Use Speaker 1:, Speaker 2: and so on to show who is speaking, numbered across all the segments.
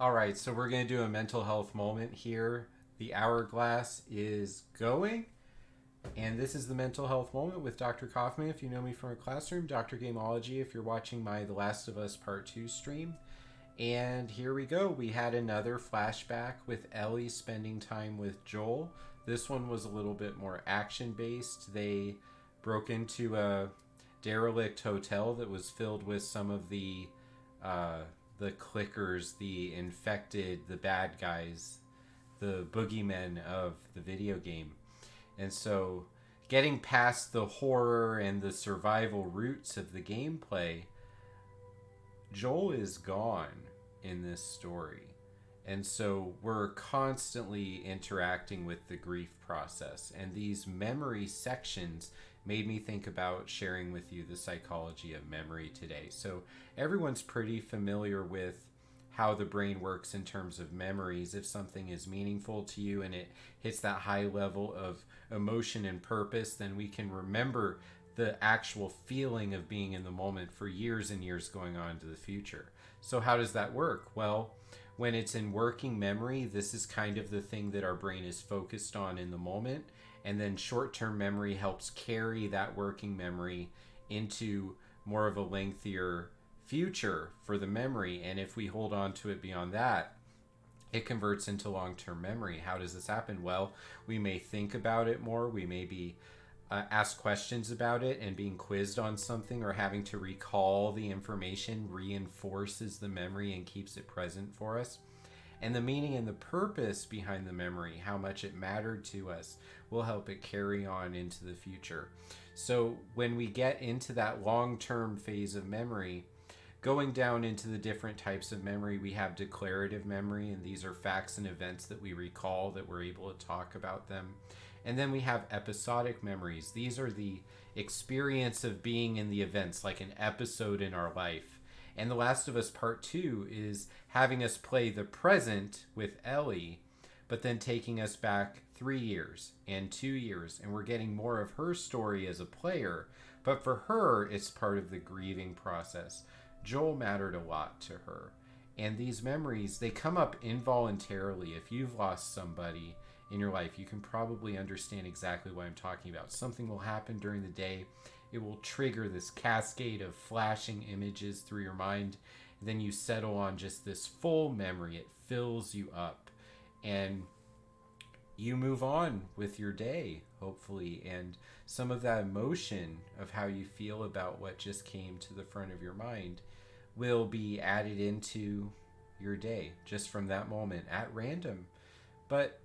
Speaker 1: All right, so we're going to do a mental health moment here. The hourglass is going, and this is the mental health moment with Dr. Kaufman. If you know me from a classroom, Dr. Gameology, if you're watching my The Last of Us Part 2 stream. And here we go. We had another flashback with Ellie spending time with Joel. This one was a little bit more action based. They broke into a derelict hotel that was filled with some of uh, the clickers, the infected, the bad guys, the boogeymen of the video game. And so, getting past the horror and the survival roots of the gameplay, Joel is gone in this story. And so we're constantly interacting with the grief process. And these memory sections made me think about sharing with you the psychology of memory today. So everyone's pretty familiar with how the brain works in terms of memories. If something is meaningful to you and it hits that high level of emotion and purpose, then we can remember the actual feeling of being in the moment for years and years going on into the future. So, how does that work? Well, when it's in working memory, this is kind of the thing that our brain is focused on in the moment. And then short term memory helps carry that working memory into more of a lengthier future for the memory. And if we hold on to it beyond that, it converts into long term memory. How does this happen? Well, we may think about it more. We may be asked questions about it, and being quizzed on something or having to recall the information reinforces the memory and keeps it present for us. And the meaning and the purpose behind the memory, how much it mattered to us, will help it carry on into the future. So when we get into that long term phase of memory, going down into the different types of memory, we have declarative memory, and these are facts and events that we recall that we're able to talk about them. And then we have episodic memories. These are the experience of being in the events, like an episode in our life. And The Last of Us Part 2 is having us play the present with Ellie, but then taking us back 3 years and 2 years. And we're getting more of her story as a player. But for her, it's part of the grieving process. Joel mattered a lot to her. And these memories, they come up involuntarily. If you've lost somebody in your life, you can probably understand exactly what I'm talking about. Something will happen during the day. It will trigger this cascade of flashing images through your mind. And then you settle on just this full memory. It fills you up. And you move on with your day, hopefully. And some of that emotion of how you feel about what just came to the front of your mind will be added into your day just from that moment at random. But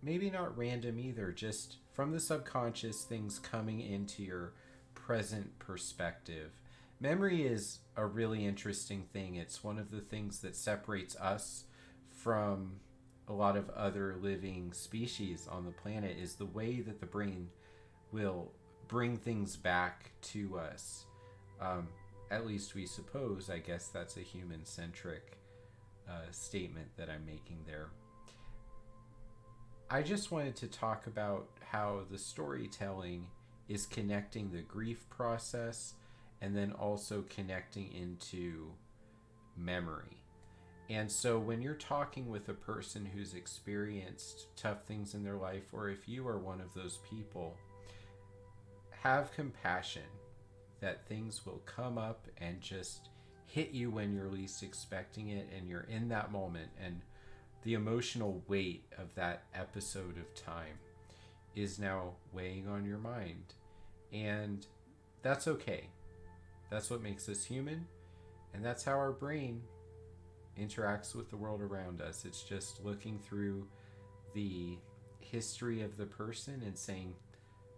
Speaker 1: maybe not random either, just from the subconscious, things coming into your present perspective. Memory is a really interesting thing. It's one of the things that separates us from a lot of other living species on the planet, is the way that the brain will bring things back to us. At least we suppose. I guess that's a human centric statement that I'm making there. I just wanted to talk about how the storytelling is connecting the grief process and then also connecting into memory. And so when you're talking with a person who's experienced tough things in their life, or if you are one of those people, have compassion that things will come up and just hit you when you're least expecting it, and you're in that moment, and the emotional weight of that episode of time is now weighing on your mind. And that's okay. That's what makes us human, and that's how our brain interacts with the world around us. It's just looking through the history of the person and saying,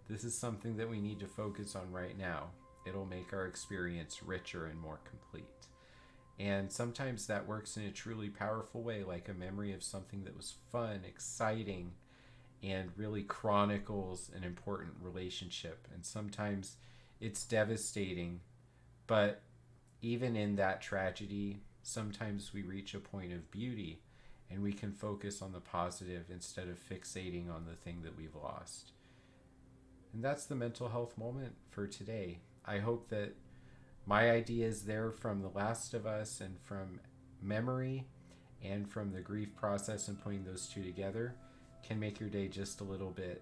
Speaker 1: this is something that we need to focus on right now. It'll make our experience richer and more complete. And sometimes that works in a truly powerful way, like a memory of something that was fun, exciting, and really chronicles an important relationship. And sometimes it's devastating, but even in that tragedy, sometimes we reach a point of beauty and we can focus on the positive instead of fixating on the thing that we've lost. And that's the mental health moment for today. I hope that my ideas there from The Last of Us and from memory and from the grief process and putting those two together can make your day just a little bit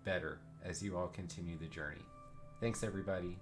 Speaker 1: better as you all continue the journey. Thanks, everybody.